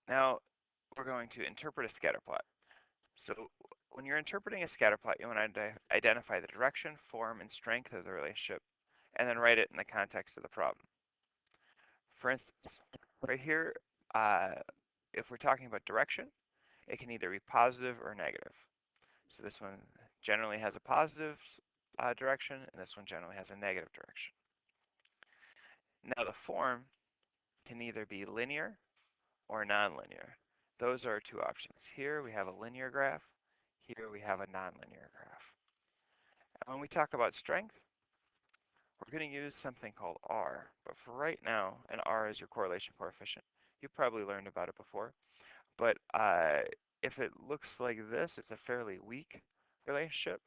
Now we're going to interpret a scatterplot. So when you're interpreting a scatterplot, you want to identify the direction, form, and strength of the relationship, and then write it in the context of the problem. For instance, right here, uh, if we're talking about direction, it can either be positive or negative. So this one generally has a positive direction, and this one generally has a negative direction. Now the form can either be linear or nonlinear. Those are two options. Here we have a linear graph. Here we have a nonlinear graph. And when we talk about strength, we're going to use something called R. But for right now, and R is your correlation coefficient. You probably learned about it before. But if it looks like this, it's a fairly weak relationship.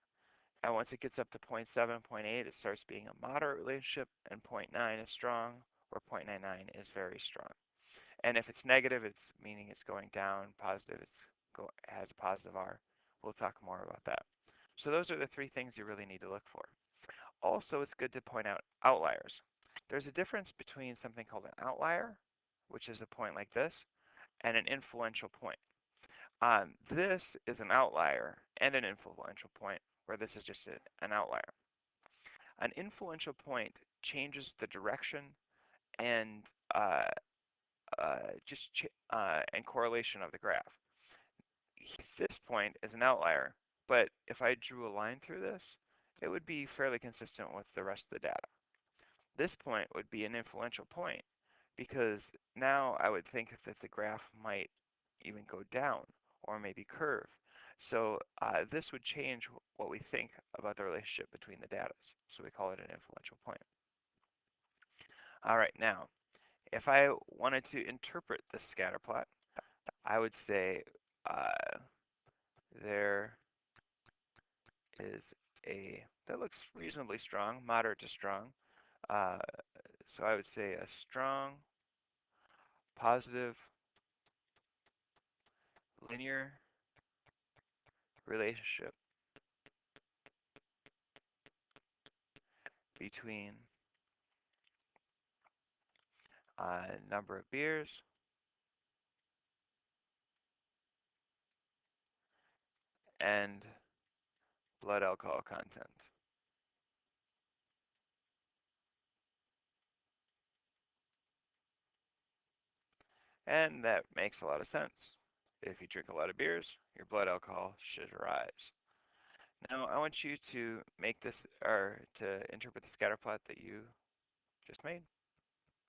And once it gets up to 0.7, 0.8, it starts being a moderate relationship, and 0.9 is strong, or 0.99 is very strong. And if it's negative, it's meaning it's going down. Positive, has a positive R. We'll talk more about that. So those are the three things you really need to look for. Also, it's good to point out outliers. There's a difference between something called an outlier, which is a point like this, and an influential point. This is an outlier and an influential point, where this is just an outlier. An influential point changes the direction and uh, and correlation of the graph. This point is an outlier, but if I drew a line through this, it would be fairly consistent with the rest of the data. This point would be an influential point because now I would think that the graph might even go down or maybe curve. So this would change what we think about the relationship between the data. So we call it an influential point. All right, now, if I wanted to interpret this scatter plot, I would say there is that looks reasonably strong, moderate to strong. Uh, so I would say a strong, positive, linear relationship between number of beers and blood alcohol content. And that makes a lot of sense. If you drink a lot of beers, your blood alcohol should rise. Now I want you to make this, or to interpret the scatter plot that you just made.